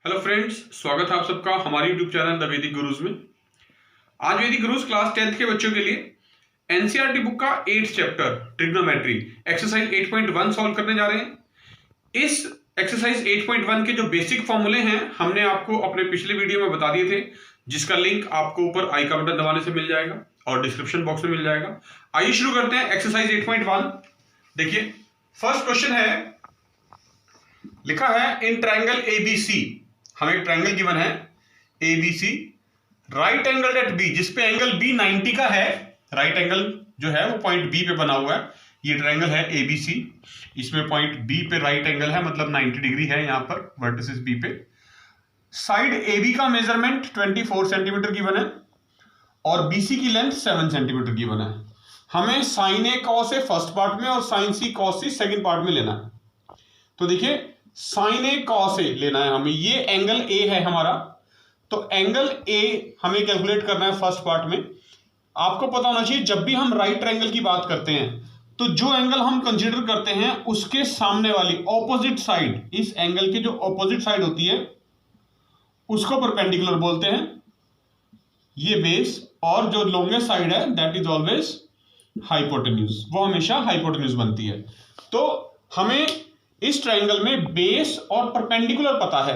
Hello friends, स्वागत है आप सबका हमारे यूट्यूब चैनल द वैदिक गुरुज में। आज वैदिक गुरुज क्लास 10th के बच्चों के लिए एनसीईआरटी बुक का 8th chapter trigonometry exercise 8.1 solve करने जा रहे हैं। इस एक्सरसाइज 8.1 के जो बेसिक फॉर्मूले हैं हमने आपको अपने पिछले वीडियो में बता दिए थे, जिसका लिंक आपको ऊपर आई का बटन दबाने से मिल जाएगा और डिस्क्रिप्शन बॉक्स में मिल जाएगा। आइए शुरू करते हैं एक्सरसाइज 8.1। देखिए फर्स्ट क्वेश्चन है, लिखा है इन ट्राइंगल एबीसी, हमें एक ट्राइंगल गिवन है ABC, right angle at B, जिसपे एंगल बी 90 का है। राइट एंगल जो है वो पॉइंट बी पे बना हुआ है। ये ट्राइंगल है एबीसी, इसमें पॉइंट बी पे राइट एंगल है, मतलब 90 डिग्री है यहाँ पर वर्टिसेस बी पे। साइड एबी का मेजरमेंट 24 सेंटीमीटर गिवन है और बीसी की लेंथ 7 सेंटीमीटर गिवन है। हमें sign A cos A first part में और साइन सी कॉस सी सेकेंड पार्ट में लेना है। तो देखिए साइन ए कॉस ए लेना है हमें, ये एंगल ए है हमारा, तो एंगल ए हमें कैलकुलेट करना है फर्स्ट पार्ट में। आपको पता होना चाहिए जब भी हम राइट ट्रायंगल की बात करते हैं तो जो एंगल हम कंसीडर करते हैं उसके सामने वाली ऑपोजिट साइड, इस एंगल की जो ऑपोजिट साइड होती है उसको परपेंडिकुलर बोलते हैं, ये बेस, और जो लॉन्गेस्ट साइड है दैट इज ऑलवेज हाइपोटेन्यूज, वो हमेशा हाइपोटेन्यूज बनती है। तो हमें इस ट्रायंगल में बेस और परपेंडिकुलर पता है,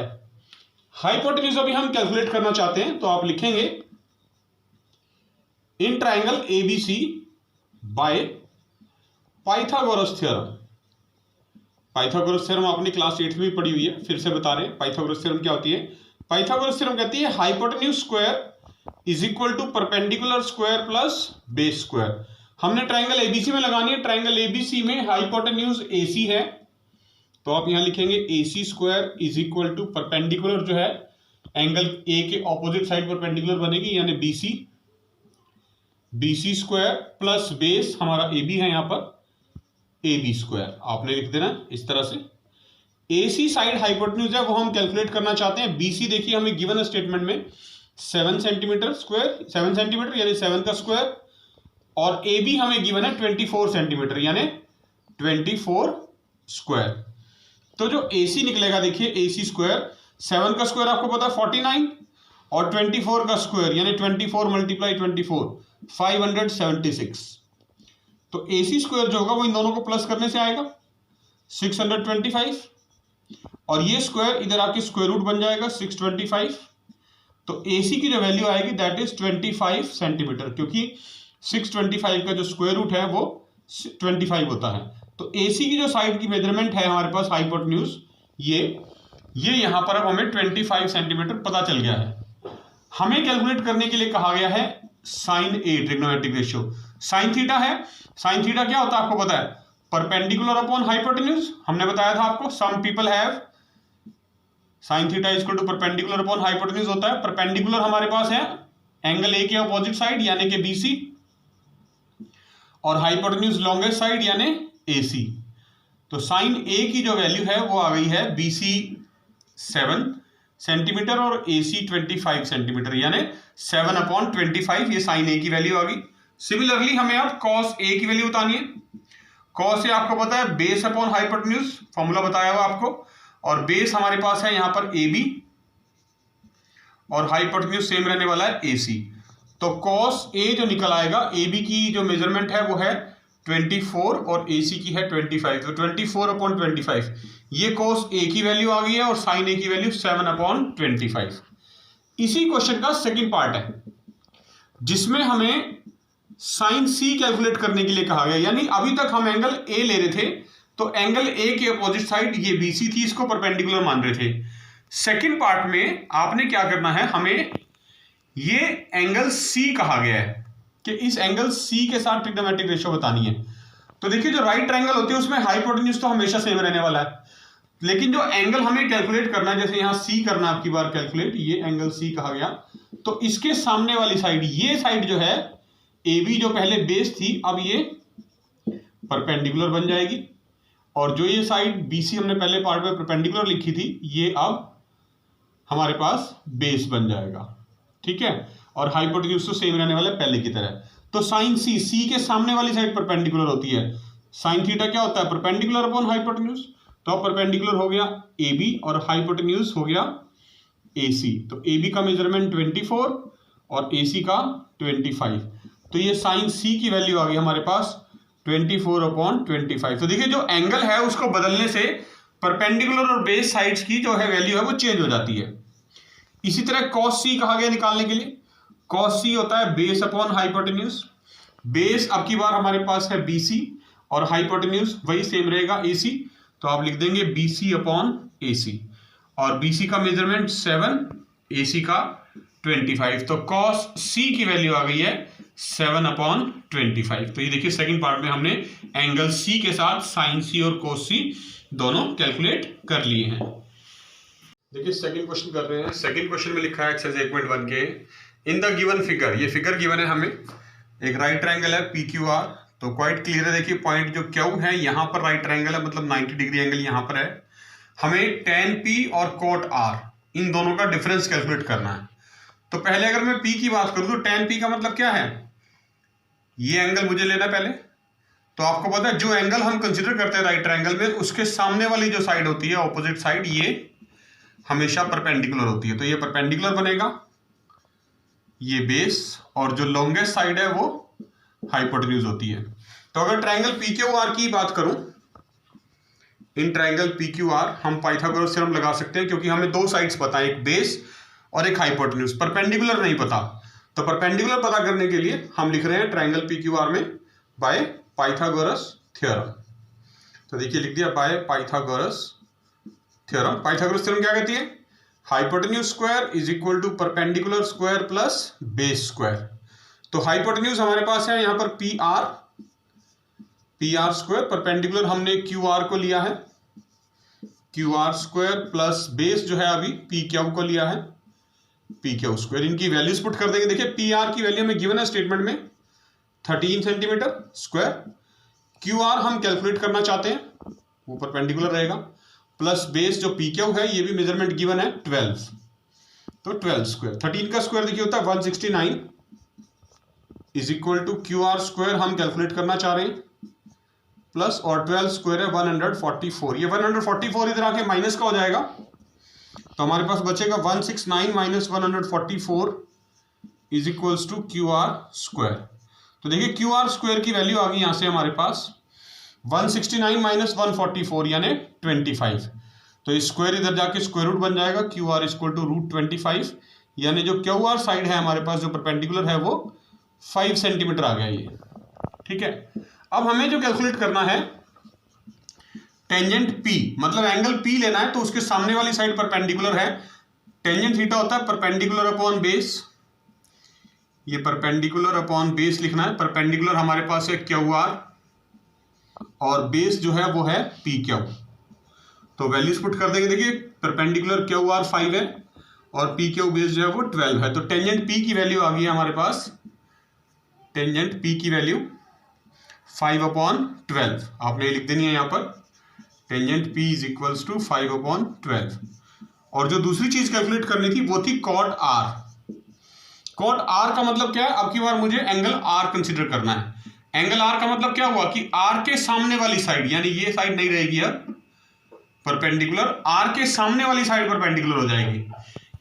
हाइपोटेन्यूज अभी हम कैलकुलेट करना चाहते हैं। तो आप लिखेंगे in triangle ABC bye Pythagoras theorem. Pythagoras theorem आपने क्लास 8 में पढ़ी हुई है, फिर से बता रहे हैं पाइथागोरस थ्योरम क्या होती है। पाइथागोरस थ्योरम कहती है hypotenuse square is equal to perpendicular square plus base square. हमने ट्रायंगल एबीसी में लगानी है। ट्रायंगल एबीसी में हाइपोटेन्यूज एसी है, तो आप यहां लिखेंगे AC square is equal to perpendicular जो है एंगल A के ऑपोजिट साइड परपेंडिकुलर बनेगी, यानी BC स्क्वायर प्लस बेस हमारा AB है यहाँ पर AB स्क्वायर, आपने लिख देना इस तरह से। AC साइड हाइपोटेन्यूज है वो हम कैलकुलेट करना चाहते हैं। BC देखिए हमें गिवन स्टेटमेंट में 7 सेंटीमीटर स्क्वायर, 7 सेंटीमीटर यानी 7 का स्क्वायर, और AB हमें गिवन है 24 सेंटीमीटर यानी 24 स्क्वायर। तो जो AC निकलेगा देखिए AC स्क्वायर, 7 का स्क्वायर आपको पता है 49 और 24 का स्क्वायर यानी 24 मल्टीप्लाई 24 576। तो AC स्क्वायर जो होगा वो इन दोनों को प्लस करने से आएगा 625, और ये स्क्वायर इधर आके स्क्वायर रूट बन जाएगा 625। तो AC की जो वैल्यू आएगी दैट इज 25 सेंटीमीटर, क्योंकि 625 का जो स्क्वायर रूट है वो 25 होता है। तो AC की जो साइड की मेजरमेंट है हमारे पास हाइपोटेन्यूज, ये यहां पर अब हमें 25 सेंटीमीटर पता चल गया है। हमें कैलकुलेट करने के लिए कहा गया है साइन ए ट्रिग्नोमेट्रिक रेशियो। साइन थीटा है, साइन थीटा क्या होता है आपको पता है, परपेंडिकुलर अपॉन हाइपोटेन्यूज। हमने बताया था आपको, some people have sine theta equal to perpendicular upon hypotenuse होता है। परपेंडिकुलर हमारे पास है एंगल ए के अपोजिट साइड यानी कि BC, और हाइपोटेन्यूज लॉन्गेस्ट साइड यानी AC। तो साइन A की जो वैल्यू है वो आ गई है BC 7 सेंटीमीटर और AC 25 सेंटीमीटर यानी 7/25, ये साइन A की वैल्यू आ गई। सिमिलरली हमें अब cos A की वैल्यू बतानी है। cos A आपको पता है बेस अपॉन हाइपोटेन्यूज, फॉर्मूला बताया हुआ आपको, और बेस हमारे पास है यहां पर AB और हाइपोटेन्यूज सेम रहने वाला है AC। तो cos A जो निकल आएगा, AB की जो मेजरमेंट है वो है 24 और AC की है 25, तो 24/25, ये cos A की वैल्यू आ गई है और sin A की वैल्यू 7/25। इसी क्वेश्चन का सेकंड पार्ट है जिसमें हमें sin C कैलकुलेट करने के लिए कहा गया, यानी अभी तक हम एंगल A ले रहे थे, तो एंगल A के अपोजिट साइड ये BC थी, इसको परपेंडिकुलर मान रहे थे। सेकंड पार्ट में आपने क्या करना है, हमें ये एंगल C कहा गया है कि इस एंगल C के साथ ट्रिग्नोमेट्रिक रेशियो बतानी है। तो देखिए जो राइट ट्रायंगल होती है उसमें हाइपोटेन्यूज तो हमेशा सेम रहने वाला है, लेकिन जो एंगल हमें कैलकुलेट करना है, जैसे यहां C करना आपकी बार कैलकुलेट, ये एंगल C कहा गया, तो इसके सामने वाली साइड, ये साइड जो है AB जो पहले बेस थी अब ये परपेंडिकुलर बन जाएगी, और जो ये साइड BC हमने पहले पार्ट में परपेंडिकुलर लिखी थी ये अब हमारे पास बेस बन जाएगा, ठीक है। और हाइपोटेन्यूज तो सेम रहने वाला है पहले की तरह। तो साइन C के सामने वाली साइड परपेंडिकुलर होती है। साइन थीटा क्या होता है, परपेंडिकुलर अपॉन हाइपोटेन्यूज, तो परपेंडिकुलर हो गया AB और हाइपोटेन्यूज हो गया AC, तो AB का मेजरमेंट 24 और AC का 25, तो ये साइन C की वैल्यू आ गई हमारे पास 24/25। तो देखिए जो एंगल है उसको बदलने से परपेंडिकुलर और बेस साइड्स की जो है वैल्यू है वो चेंज हो जाती है। इसी तरह cos C कहा गया निकालने के लिए, cos C होता है बेस अपॉन हाइपोटेन्यूज। बेस अब की बार हमारे पास है BC और हाइपोटेन्यूज वही सेम रहेगा AC, तो आप लिख देंगे BC अपॉन AC, और BC का मेजरमेंट 7, AC का 25, तो cos C की वैल्यू आ गई है 7/25। तो ये देखिए सेकंड पार्ट में हमने एंगल C के साथ साइन C और cos C दोनों कैलकुलेट कर लिए हैं। देखिए सेकंड क्वेश्चन कर रहे हैं। सेकंड क्वेश्चन में लिखा है एक्सरसाइज 8.1 के इन द गिवन फिगर, ये फिगर गिवन है हमें, एक राइट ट्रायंगल है PQR, तो क्वाइट क्लियर है। देखिए पॉइंट जो Q है यहाँ पर राइट ट्रायंगल है, मतलब 90 डिग्री एंगल यहाँ पर है। हमें tan P और cot R इन दोनों का डिफरेंस कैलकुलेट करना है। तो पहले अगर मैं P की बात करूं तो tan P का मतलब क्या है, ये एंगल मुझे लेना पहले। तो आपको पता है जो एंगल हम कंसीडर करते हैं राइट ट्रायंगल में, उसके सामने वाली जो साइड होती है ऑपोजिट साइड, ये हमेशा परपेंडिकुलर होती है, तो ये परपेंडिकुलर बनेगा, ये बेस, और जो लॉन्गेस्ट साइड है वो हाइपोटेन्यूज होती है। तो अगर ट्रायंगल PQR की बात करूं, इन ट्रायंगल PQR हम पाइथागोरस थ्योरम लगा सकते हैं, क्योंकि हमें दो साइड्स पता है, एक बेस और एक हाइपोटेन्यूज, परपेंडिकुलर नहीं पता। तो परपेंडिकुलर पता करने के लिए हम लिख रहे हैं ट्रायंगल PQR में बाय पाइथागोरस थ्योरम। तो देखिए लिख दिया by Pythagoras theorem. Pythagoras theorem क्या कहती है, hypotenuse square is equal to perpendicular square plus base square. तो हाइपोटेन्यूज हमारे पास है यहाँ पर PR स्क्वायर, परपेंडिकुलर हमने QR को लिया है QR स्क्वायर, प्लस बेस जो है अभी PQ को लिया है PQ स्क्वायर। इनकी वैल्यूज पुट कर देंगे। देखिए PR की वैल्यू में गिवन है स्टेटमेंट में 13 सेंटीमीटर स्क्वायर, QR हम कैलकुलेट करना चाहते हैं, वो परपेंडिकुलर रहेगा, प्लस बेस जो PQ है ये भी मेजरमेंट गिवन है 12, तो 12 स्क्वायर। 13 का स्क्वायर देखिए होता है 169 is equal to QR square हम कैलकुलेट करना चाह रहे हैं, प्लस, और 12 स्क्वायर है 144। ये 144 इधर आके माइनस का हो जाएगा, तो हमारे पास बचेगा 169 minus 144 is equals to QR square. तो देखिए QR स्क्वायर की वैल्यू आ गई यहां से हमारे पास 169 माइनस 144 यानी 25, तो स्क्वायर इधर जाके स्क्वायर रूट बन जाएगा, QR इक्वल टू √25, यानी जो QR साइड है हमारे पास जो परपेंडिकुलर है वो 5 सेंटीमीटर आ गया ये, ठीक है। अब हमें जो कैलकुलेट करना है टेंजेंट P, मतलब एंगल P लेना है, तो उसके सामने वाली साइड परपेंडिकुलर है। टेंजेंट थीटा होता है परपेंडिकुलर अपॉन बेस, ये परपेंडिकुलर अपॉन बेस लिखना है। परपेंडिकुलर हमारे पास है QR और बेस जो है वो है PQ, तो वैल्यूज पुट कर देंगे। देखिए परपेंडिकुलर QR 5 है और PQ बेस जो है वो 12 है, तो टेंजेंट P की वैल्यू आ गई है हमारे पास, टेंजेंट P की वैल्यू 5/12 आपने लिख देनी है यहाँ पर, tangent P is equals to 5/12। और जो दूसरी चीज कैलकुलेट करनी थी वो थी cot R। cot R का मतलब क्या है, अब की बार मुझे एंगल R कंसीडर करना है। एंगल R का मतलब क्या हुआ कि R के सामने वाली साइड, यानी ये साइड नहीं रहेगी अब परपेंडिकुलर, R के सामने वाली साइड परपेंडिकुलर हो जाएगी,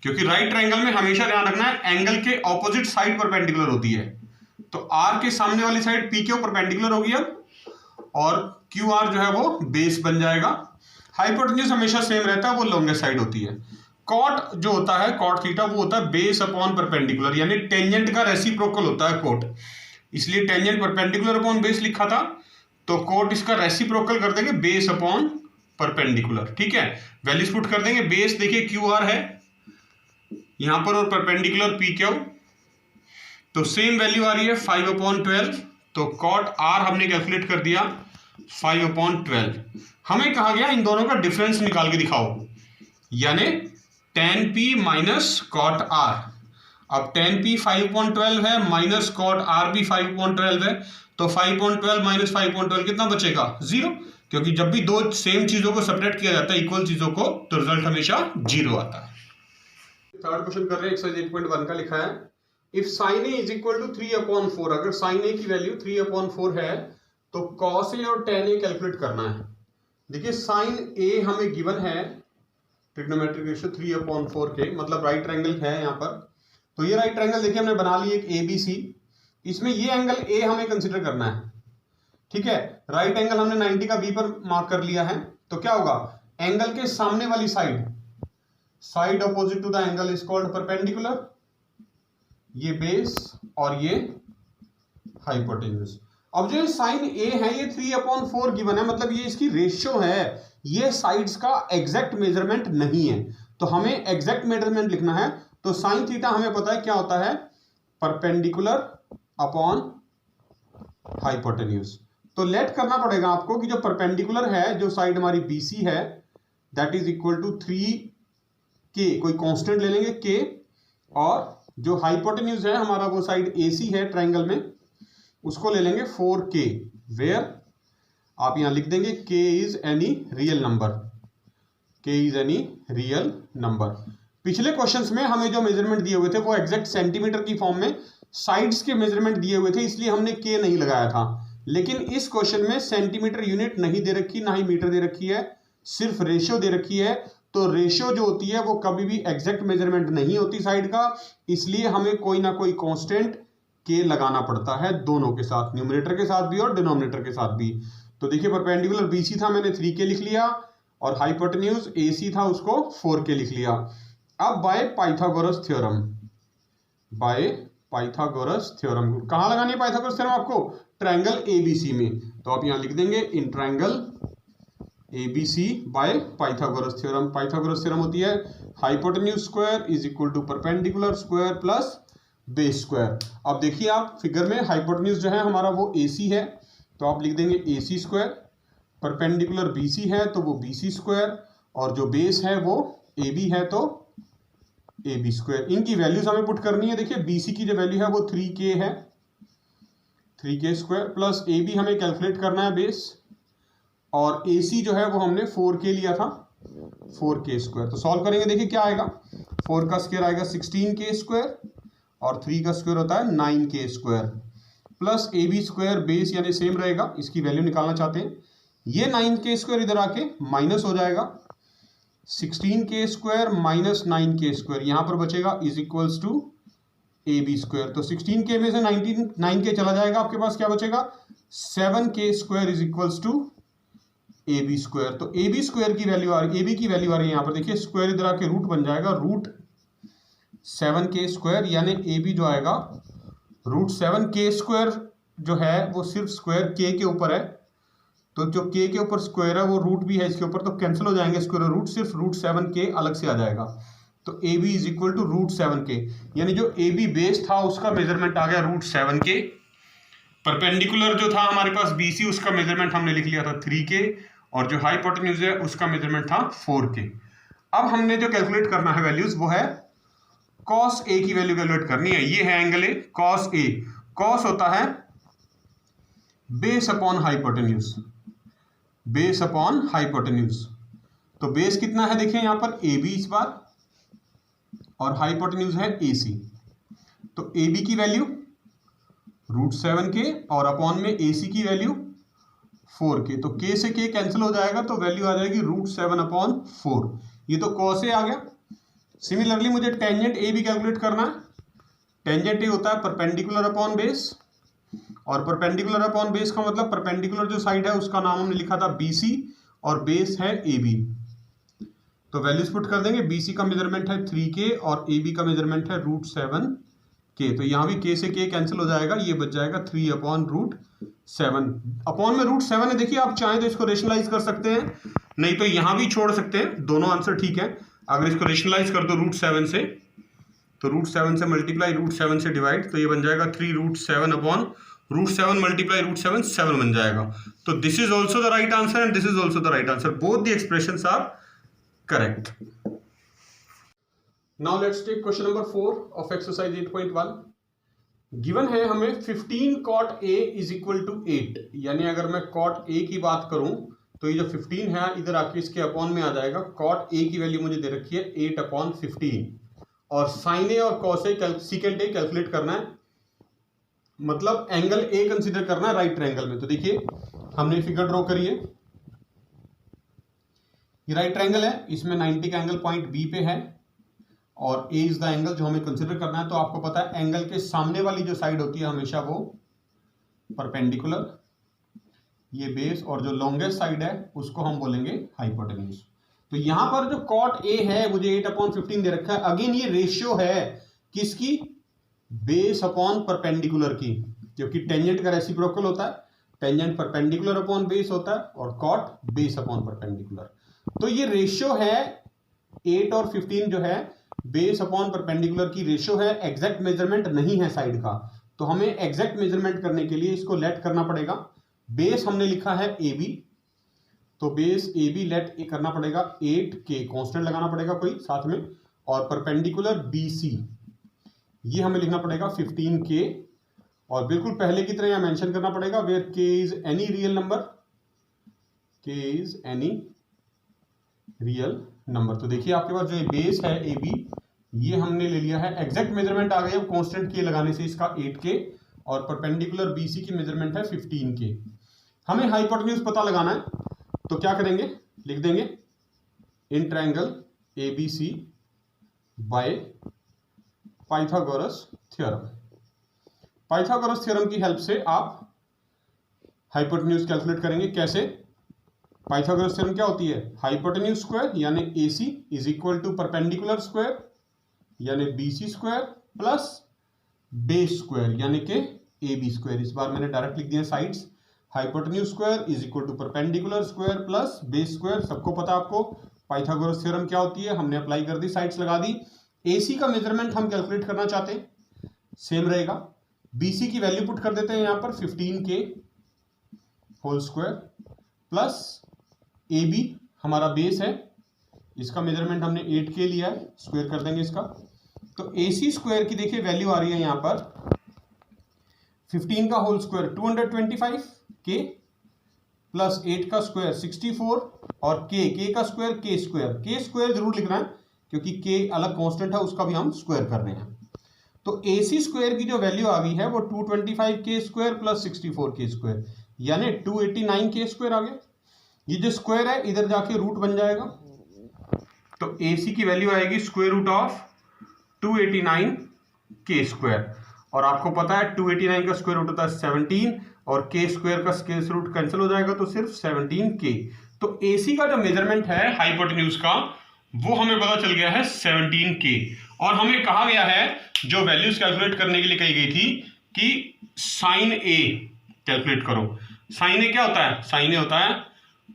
क्योंकि राइट ट्रायंगल में हमेशा ध्यान रखना है एंगल के ऑपोजिट साइड परपेंडिकुलर होती है। तो R के सामने वाली साइड PQ परपेंडिकुलर होगी अब, और QR जो है वो बेस बन जाएगा। हाइपोटेन्यूज हमेशा सेम रहता है, वो लॉन्गेस्ट साइड होती है। कॉट जो होता है, कॉट थीटा, वो होता है बेस अपॉन परपेंडिकुलर, यानी टेंजेंट का रेसिप्रोकल होता है कोट, इसलिए टेंजेंट परपेंडिकुलर अपॉन बेस लिखा था, तो कोट इसका रेसिप्रोकल कर देंगे बेस अपॉन परपेंडिकुलर, ठीक है। वैल्यूज पुट कर देंगे। बेस देखिए QR है यहां पर और परपेंडिकुलर PQ, तो सेम वैल्यू आ रही है 5/12, तो cot R हमने कैलकुलेट कर दिया 5/12। हमें कहा गया इन दोनों का डिफरेंस निकाल के दिखाओ, यानी tan P minus cot R। अब tan P 5/12 है माइनस cot R भी 5/12 है, तो 5/12 माइनस 5/12 कितना बचेगा, 0, क्योंकि जब भी दो सेम चीजों को सेपरेट किया जाता है, इक्वल चीजों को, तो रिजल्ट हमेशा 0 आता है। थर्ड क्वेश्चन कर रहे हैं, एक्सरसाइज 8.1 का लिखा है if sin A is equal to 3/4, अगर sin A की वैल्यू 3/4 है तो cos A और tan A कैलकुलेट करना है। देखिए sin A हमें गिवन है ट्रिग्नोमेट्रिक रेशियो 3/4 मतलब राइट ट्रायंगल है यहाँ पर। तो ये राइट ट्रायंगल देखिए हमने बना ली एक ABC, इसमें ये एंगल A हमें कंसिडर करना है, ठीक है। राइट एंगल हमने 90 का B पर मार्क कर लिया है। तो क्या होगा, एंगल के सामने वाली side opposite to the angle is called perpendicular, ये बेस और ये हाइपोटेन्यूज। अब जो साइन A है ये 3/4 गिवन है, मतलब ये इसकी रेशियो है, ये साइड्स का एग्जैक्ट मेजरमेंट नहीं है। तो हमें एग्जैक्ट मेजरमेंट लिखना है। तो साइन थीटा हमें पता है क्या होता है, परपेंडिकुलर अपॉन हाइपोटेन्यूज। तो लेट करना पड़ेगा आपको कि जो परपेंडिकुलर है, जो साइड हमारी BC है, that is equal to 3K, कोई कांस्टेंट ले लेंगे K, और जो हाइपोटेन्यूज है हमारा वो साइड AC है ट्रायंगल में, उसको ले लेंगे 4K, वेयर आप यहां लिख देंगे K is any real number, K is any real number. पिछले क्वेश्चंस में हमें जो मेजरमेंट दिए हुए थे वो एग्जैक्ट सेंटीमीटर की फॉर्म में साइड्स के मेजरमेंट दिए हुए थे, इसलिए हमने K नहीं लगाया था। लेकिन इस क्वेश्चन में सेंटीमीटर यूनिट नहीं दे रखी, ना ही मीटर दे रखी है, सिर्फ रेशियो दे रखी है। तो रेशियो जो होती है वो कभी भी एग्जैक्ट मेजरमेंट नहीं होती साइड का, इसलिए हमें कोई ना कोई कांस्टेंट K लगाना पड़ता है, दोनों के साथ, न्यूमरेटर के साथ भी और डिनोमिनेटर के साथ भी। तो देखिए परपेंडिकुलर BC था, मैंने 3K लिख लिया, और हाइपोटेन्यूज AC था, उसको 4K लिख लिया। अब बाय पाइथागोरस थ्योरम कहां लगानी है पाइथागोरस थ्योरम आपको, ट्रायंगल ABC में। तो आप यहां लिख देंगे in triangle ABC by Pythagoras theorem. Pythagoras theorem होती है hypotenuse square is equal to perpendicular square plus base square. अब देखिए आप फिगर में हाइपोटेन्यूज जो है हमारा वो AC है, तो आप लिख देंगे AC स्क्वायर, परपेंडिकुलर BC है तो वो BC स्क्वायर, और जो बेस है वो AB है तो AB स्क्वायर। इनकी वैल्यूज हमें पुट करनी है। देखिए BC की जो वैल्यू है वो 3K है, 3K स्क्वायर, प्लस AB हमें कैलकुलेट करना है बेस, और AC जो है वो हमने 4K लिया था, 4K स्क्वायर। तो सॉल्व करेंगे, देखिए क्या आएगा, 4 का स्क्वायर आएगा 16K स्क्वायर, और 3 का स्क्वायर होता है 9K square, plus AB square base यानी सेम रहेगा, इसकी वैल्यू निकालना चाहते हैं। ये 9K स्क्वायर इधर आके माइनस हो जाएगा, 16K square minus 9K square यहाँ पर बचेगा, is equals to AB square. तो 16K में से 9K चला जाएगा, आपके पास क्या बचेगा, 7K square is equals to AB square. तो AB स्क्वायर की वैल्यू आ रही, AB की वैल्यू आ रही है यहाँ पर, देखिए स्क्वायर इधर आके रूट बन जाएगा, रूट 7K स्क्वायर, यानी AB जो आएगा रूट 7K स्क्वायर जो है वो सिर्फ स्क्वायर K के ऊपर है, तो जो K के ऊपर स्क्वायर है वो रूट भी है इसके ऊपर, तो कैंसिल हो जाएंगे स्क्वायर रूट, सिर्फ रूट 7K अलग से आ जाएगा। तो AB is equal to root 7K, यानी जो AB बेस था उसका मेजरमेंट आ गया रूट 7K। परपेंडिकुलर जो था हमारे पास BC, उसका मेजरमेंट हमने लिख लिया था 3K, और जो हाइपोटेन्यूज है उसका मेजरमेंट था 4K। अब हमने जो कैलकुलेट करना है वैल्यूज वो है cos A की वैल्यू कैलकुलेट करनी है। ये है angle A, cos A, cos होता है base upon hypotenuse, base upon hypotenuse. तो बेस कितना है देखिए यहां पर AB इस बार, और हाइपोटेन्यूज है AC। तो AB की वैल्यू रूट 7K और अपॉन में AC की वैल्यू 4K। तो K से K कैंसिल हो जाएगा, तो वैल्यू आ जाएगी रूट 7/4। ये तो cos A आ गया। सिमिलरली मुझे टेंजेंट A भी कैलकुलेट करना है। टेंजेंट A होता है परपेंडिकुलर अपॉन बेस, और परपेंडिकुलर अपॉन बेस का मतलब परपेंडिकुलर जो साइड है उसका नाम हमने लिखा था BC, और बेस है AB। तो वैल्यूज पुट कर देंगे, BC का मेजरमेंट है 3K और AB का मेजरमेंट है रूट 7K। तो यहाँ भी K से K कैंसिल हो जाएगा, ये बच जाएगा 3/√7। अपॉन में रूट 7 है, देखिए आप चाहें तो इसको रेशनलाइज कर सकते हैं, नहीं तो यहाँ भी छोड़ सकते हैं, दोनों आंसर ठीक है। अगर इसको रेशनलाइज कर दो रूट 7 से, तो रूट 7 से मल्टीप्लाई रूट 7 से डिवाइड, तो ये बन जाएगा 3√7/√7 मल्टीप्लाई रूट 7, 7 बन जाएगा। तो this is also the right answer and this is also the right answer, both the expressions are correct. Now let's take question number 4 of exercise 8.1। Given है हमें 15 cot A is equal to 8, यानी अगर मैं cot A की बात करूं तो ये जो 15 है इधर आके इसके अपॉन में आ जाएगा। cot A की वैल्यू मुझे दे रखी है 8/15, और sin A और cos A secant A calculate करना है, मतलब एंगल A कंसीडर करना है राइट ट्रायंगल में। तो देखिए हमने फिगर ड्रॉ करी है, ये राइट ट्रायंगल है, इसमें 90 का एंगल पॉइंट बी पे है और ए इज द एंगल जो हमें कंसिडर करना है। तो आपको पता है एंगल के सामने वाली जो साइड होती है हमेशा वो परपेंडिकुलर, ये बेस, और जो लॉन्गेस्ट साइड है उसको हम बोलेंगे हाइपोटेन्यूज। तो यहां पर जो कॉट ए है मुझे 8/15 दे रखा है। अगेन ये रेशियो है किसकी, बेस अपॉन परपेंडिकुलर की, क्योंकि टेंजेंट का रेसिप्रोकल होता है, टेंजेंट परपेंडिकुलर अपॉन बेस होता है और कॉट बेस अपॉन परपेंडिकुलर। तो ये रेशियो है 8 और 15 जो है बेस अपॉन परपेंडिकुलर की रेशियो है, एग्जैक्ट मेजरमेंट नहीं है साइड का। तो हमें एग्जैक्ट मेजरमेंट करने के लिए इसको लेट करना पड़ेगा। बेस हमने लिखा है ए बी, तो बेस ए बी लेट ए करना पड़ेगा 8K, कांस्टेंट लगाना पड़ेगा कोई साथ में, और परपेंडिकुलर बी सी ये हमें लिखना पड़ेगा 15K, और बिल्कुल पहले की तरह यहां मेंशन करना पड़ेगा where K is any real number, K is any real number. तो देखिए आपके पास जो बेस है ए बी ये हमने ले लिया है, एग्जैक्ट मेजरमेंट आ गई अब कांस्टेंट K लगाने से इसका 8K, और परपेंडिकुलर BC की मेजरमेंट है 15K। हमें हाइपोटेन्यूज पता लगाना है तो क्या करेंगे, लिख देंगे in triangle ABC by Pythagoras theorem. Pythagoras theorem की हेल्प से आप हाइपोटेन्यूज कैलकुलेट करेंगे। कैसे, पाइथागोरस थ्योरम क्या होती है, हाइपोटेन्यूज स्क्वायर यानी AC is equal to perpendicular square यानी BC square plus base square यानी कि AB स्क्वायर। इस बार मैंने डायरेक्ट लिख दिया sides, hypotenuse square is equal to perpendicular square plus base square. सबको पता आपको पाइथागोरस थ्योरम क्या होती है, हमने अप्लाई कर दी, साइड्स लगा दी। AC का मेजरमेंट हम कैलकुलेट करना चाहते हैं, सेम रहेगा, BC की वैल्यू पुट कर देते हैं यहां पर 15K whole square plus AB हमारा बेस है, इसका मेजरमेंट हमने 8K लिया है, स्क्वायर कर देंगे इसका। तो AC स्क्वायर की देखिए वैल्यू आ रही है यहां पर 15 का होल स्क्वायर 225K प्लस 8 का स्क्वायर 64 और K का स्क्वायर K स्क्वायर जरूर लिखना है क्योंकि K अलग कांस्टेंट है, उसका भी हम स्क्वायर कर रहे हैं। तो AC स्क्वायर की जो वैल्यू आ गई है वो 225K square plus 64K square यानी 289K स्क्वायर आ गया। ये जो स्क्वायर है इधर जाके रूट बन जाएगा, तो AC की वैल्यू आएगी square root of 289K square, और आपको पता है 289 का स्क्वायर रूट होता है 17 और K स्क्वायर का स्क्वायर रूट कैंसिल हो जाएगा तो सिर्फ 17K। तो AC का जो मेजरमेंट है हाइपोटेन्यूज का वो हमें पता चल गया है 17K, और हमें कहा गया है जो वैल्यूज कैलकुलेट करने के लिए कही गई थी कि साइन A कैलकुलेट करो। साइन A क्या होता है, साइन A होता है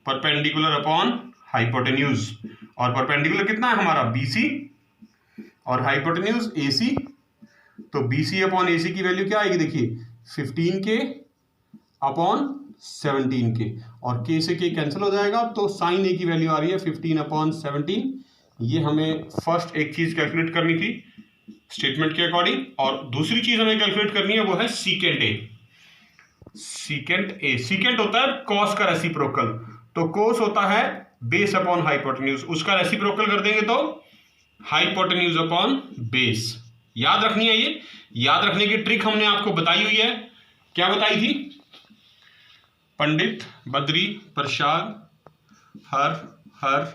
परपेंडिकुलर अपॉन हाइपोटेन्यूज, और परपेंडिकुलर कितना है हमारा BC और हाइपोटेन्यूज AC, तो BC अपॉन AC की वैल्यू क्या आएगी देखिए 15K अपॉन 17K, और K से K कैंसिल हो जाएगा तो साइन A की वैल्यू आ रही है 15/17। ये हमें फर्स्ट एक चीज कैलकुलेट करनी थी स्टेटमेंट के अकॉर्डिंग, और दूसरी चीज हमें कैलकुलेट करनी है वो है सीकेंट A। सीकेंट होता है कॉस का रेसिप्रोकल, तो कॉस होता है बेस अपॉन हाइपोटेन्यूज, उसका रेसिप्रोकल कर देंगे तो हाइपोटेन्यूज अपॉन बेस। याद रखनी है, ये याद रखने की ट्रिक हमने आपको बताई हुई है। क्या बताई थी, पंडित बद्री प्रसाद हर हर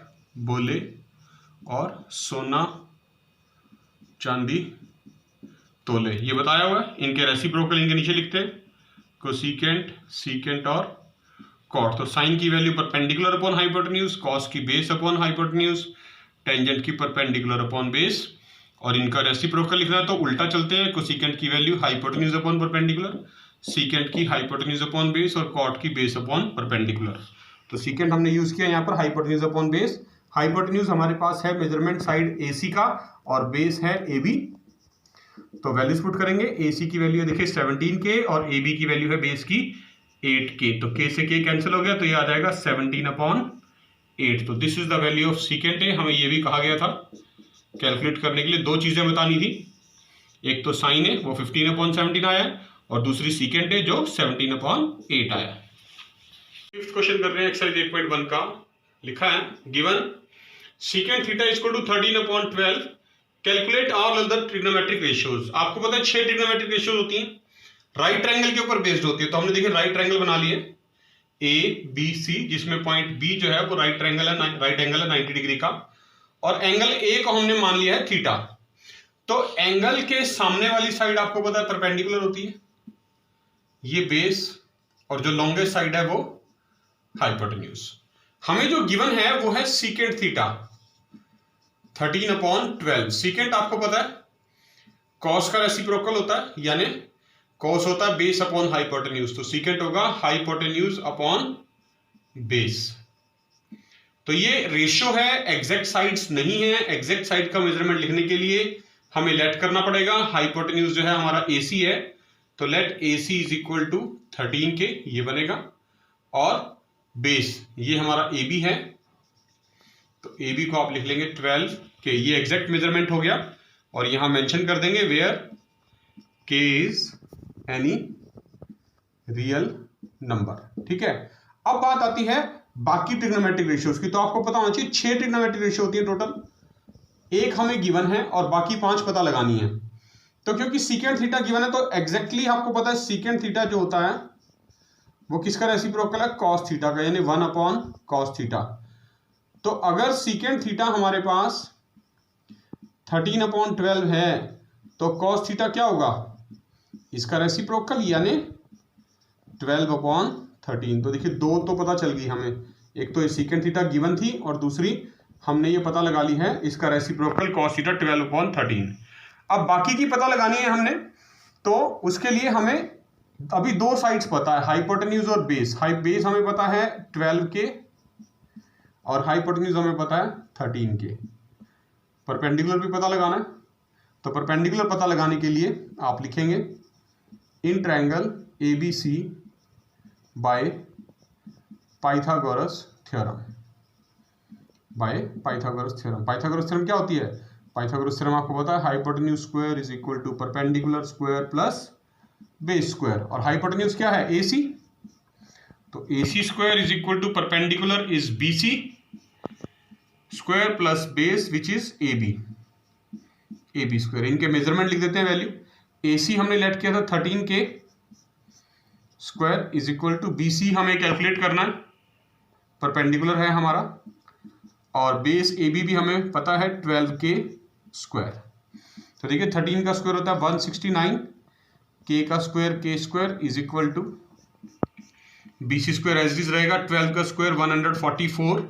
बोले और सोना चांदी तोले, ये बताया हुआ है। इनके रेसिप्रोकल इनके नीचे लिखते हैं, कोसिकेंट सीकेंट और कॉट। तो साइन की value perpendicular upon hypotenuse, cos की बेस अपॉन हाइपोटेन्यूज, टेंजेंट की परपेंडिकुलर अपॉन बेस, और इनका रेसिप्रोकल लिखना है तो उल्टा चलते हैं, कोसिकेंट की value hypotenuse upon perpendicular, secant की हाइपोटेन्यूज अपॉन बेस और कॉट की बेस अपॉन परपेंडिकुलर। तो सीकेंट हमने यूज किया यहाँ पर हाइपोटेन्यूज अपॉन बेस। हाइपोटेन्यूज हमारे पास है मेजरमेंट साइड AC का और बेस है AB, तो वैल्यूज पुट करेंगे। AC की वैल्यू देखिए 17K और AB की वैल्यू है बेस की 8K, तो K से K कैंसिल हो गया तो ये आ जाएगा 17/8। तो this is the value of secant A। हमें ये भी कहा गया था कैलकुलेट करने के लिए दो चीजें बतानी थी, एक तो साइन A वो 15/17 आया और दूसरी सीकेंट A जो 17/8 आया। फिफ्थ क्वेश्चन कर रहे हैं एक्सरसाइज 8.1 का। लिखा है given secant theta is equal to 13/12, calculate all other trigonometric ratios. आपको पता है 6 ट्रिग्नोमेट्रिक रेशियोज होती हैं, राइट ट्रायंगल के ऊपर बेस्ड होती है। तो हमने देखिए राइट ट्रायंगल बना लिए, ABC, जिसमें पॉइंट B जो है वो राइट एंगल है 90 डिग्री का, और एंगल A को हमने मान लिया है थीटा। तो एंगल के सामने वाली साइड आपको पता है परपेंडिकुलर होती है, ये बेस, और जो लॉन्गेस्ट साइड है वो हाइपोटेन्यूज। हमें जो गिवन है वो है सीकेंट थीटा 13/12। सीकेंट आपको पता है कॉस का रेसिप्रोकल होता है, यानी कॉस होता है बेस अपॉन हाइपोटेन्यूज, तो सीकेंट होगा हाइपोटेन्यूज अपॉन बेस। तो ये रेशियो है, एग्जैक्ट साइड्स नहीं है। एग्जैक्ट साइड का मेजरमेंट लिखने के लिए हमें लेट करना पड़ेगा। हाइपोटेन्यूज जो है हमारा AC है, तो let AC is equal to 13K, ये बनेगा, और बेस ये हमारा AB है, तो AB को आप लिख लेंगे 12K। ये एग्जैक्ट मेजरमेंट हो गया, और यहां मेंशन कर देंगे where K is any real number. ठीक है, अब बात आती है बाकी ट्रिग्नोमेट्रिक रेशियोज की। तो आपको पता होना चाहिए 6 ट्रिग्नोमेट्रिक रेशियो होती है टोटल, एक हमें गिवन है और बाकी 5 पता लगानी है। तो क्योंकि सीकेंट थीटा गिवन है, तो एग्जैक्टली आपको पता है सीकेंट थीटा जो होता है वो किसका रेसिप्रोकल है, कॉस थीटा का, यानी 1/cos थीटा। तो अगर सीकेंट थीटा हमारे पास 13/12 है, तो कॉस थीटा क्या होगा, इसका रेसिप्रोकल, यानी 12/13। तो देखिए दो तो पता चल गई हमें, एक तो सीकेंट थीटा गिवन थी, और दूसरी हमने ये पता लगा ली है इसका रेसिप्रोकल कॉस थीटा 12/13। अब बाकी की पता लगानी है हमने, तो उसके लिए हमें अभी दो साइड्स पता है, हाइपोटेन्यूज और बेस। बेस हमें पता है 12K, और हाइपोटेन्यूज हमें पता है 13K। परपेंडिकुलर भी पता लगाना है, तो परपेंडिकुलर पता लगाने के लिए आप लिखेंगे in triangle ABC by Pythagoras theorem. By Pythagoras theorem. Pythagoras theorem क्या होती है, पाइथागोरस थ्योरम आपको पता है hypotenuse square is equal to perpendicular square plus base square, और हाइपोटेन्यूज क्या है AC, तो AC square is equal to perpendicular is BC square plus base which is AB square. इनके मेजरमेंट लिख देते हैं वैल्यू। AC हमने लेट किया था 13K square is equal to BC हमें कैलकुलेट करना है, परपेंडिकुलर है हमारा, और बेस AB भी हमें पता है 12K स्क्वायर। तो देखिए 13 का स्क्वायर होता है 169, K का square K square is equal to BC square as is रहेगा, 12 का स्क्वायर 144,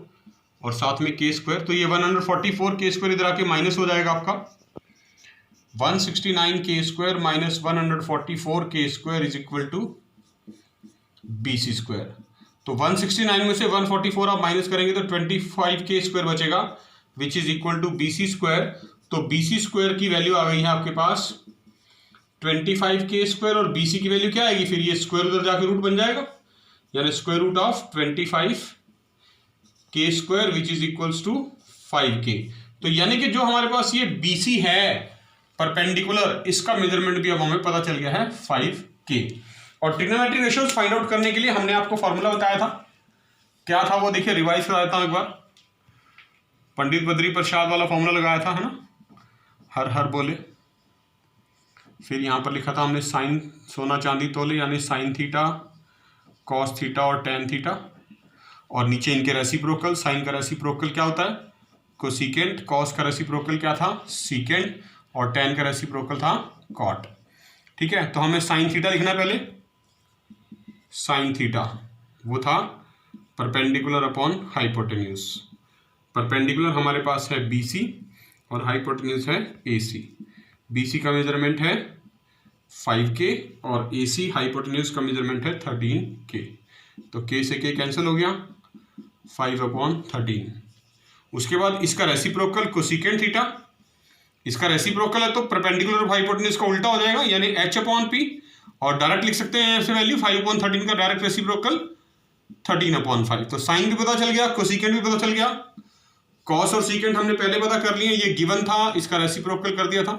और साथ में K स्क्वायर। तो ये 144 K स्क्वायर इधर आके माइनस हो जाएगा आपका, 169 K square minus 144 K square is equal to BC square. तो 169 में से 144 आप माइनस करेंगे तो 25 K स्क्वायर बचेगा which is equal to BC square. तो BC स्क्वायर की वैल्यू आ गई है आपके पास 25 K स्क्वायर, और BC की वैल्यू क्या आएगी, फिर ये स्क्वायर उधर जाके रूट बन जाएगा, यानी square root of 25 K square which is equals to 5K। तो यानी कि जो हमारे पास ये BC है परपेंडिकुलर, इसका मेजरमेंट भी अब हमें पता चल गया है 5K। और ट्रिग्नोमेट्रिक रेशियोज फाइंड आउट करने के लिए हमने आपको फॉर्मूला बताया था, क्या था वो देखिए, रिवाइज करा देता हूं एक बार। पंडित बद्री प्रसाद वाला फॉर्मूला लगाया था, है ना, हर हर बोले। फिर यहां पर लिखा था हमने साइन सोना चांदी तोले, यानी साइन थीटा कॉस थीटा और टेन थीटा, और नीचे इनके रेसिप्रोकल। साइन का रेसिप्रोकल क्या होता है, कोसिकेंट, कॉस का रेसिप्रोकल क्या था, सीकेंट, और टेन का रेसिप्रोकल था कॉट। ठीक है, तो हमें साइन थीटा लिखना है पहले। साइन थीटा वो था परपेंडिकुलर अपॉन हाइपोटेन्यूज। परपेंडिकुलर हमारे पास है BC और हाइपोटेन्यूज है AC। BC का मेजरमेंट है 5K और AC हाइपोटेन्यूज का मेजरमेंट है 13K। तो K से K कैंसिल हो गया, 5/13। उसके बाद इसका रेसिप्रोकल कोसिकेंट थीटा, इसका रेसिप्रोकल है तो परपेंडिकुलर और हाइपोटेन्यूज का उल्टा हो जाएगा, यानी H/P, और डायरेक्ट लिख सकते हैं ऐसे वैल्यू 5/13 का डायरेक्ट रेसिप्रोकल 13/5। तो साइन भी पता चल गया, कोसिकेंट भी पता चल गया, कॉस और सीकेंट हमने पहले पता कर लिए, ये गिवन था, इसका रेसिप्रोकल कर दिया था।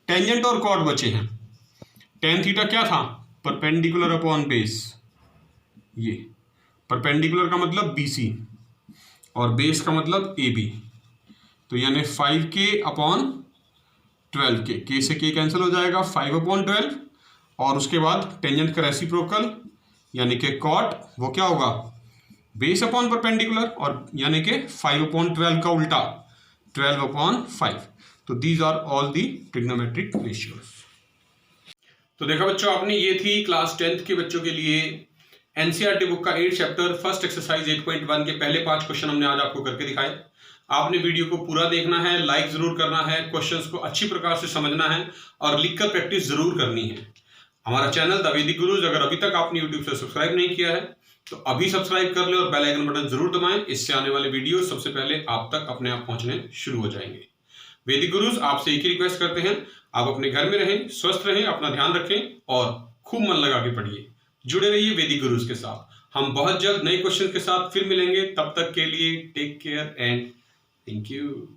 टेंजेंट और कॉट बचे हैं। टेन थीटा क्या था, परपेंडिकुलर अपॉन बेस, ये परपेंडिकुलर का मतलब BC और बेस का मतलब AB। तो यानी 5K/12K, K से K कैंसिल हो जाएगा, 5/12, और उसके बाद टेंजेंट का रेसिप्रोकल यानी कि कॉट वो क्या होगा, बेस अपॉन परपेंडिकुलर, और यानी कि 5/12 का उल्टा 12/5। तो these are all the trigonometric ratios. तो देखा बच्चों आपने, ये थी क्लास 10th के बच्चों के लिए एनसीईआरटी बुक का 8 चैप्टर फर्स्ट एक्सरसाइज 8.1 के पहले 5 क्वेश्चन हमने आज आपको करके दिखाए। आपने वीडियो को पूरा देखना है, लाइक जरूर करना है, क्वेश्चंस को अच्छी प्रकार से समझना है और लिखकर प्रैक्टिस जरूर करनी है। हमारा चैनल द वैदिक गुरुज अगर अभी तक आपने यूट्यूब से सब्सक्राइब नहीं किया है तो अभी सब्सक्राइब कर ले और बेल आइकन बटन जरूर दबाएं। इससे आने वाले वीडियो सबसे पहले आप तक अपने आप पहुंचने शुरू हो जाएंगे। वैदिक गुरुज आपसे एक ही रिक्वेस्ट करते हैं, आप अपने घर में रहें, स्वस्थ रहें, अपना ध्यान रखें और खूब मन लगा के पढ़िए। जुड़े रहिए वैदिक गुरुज के साथ। हम बहुत जल्द नए क्वेश्चन के साथ फिर मिलेंगे। तब तक के लिए take care and thank you.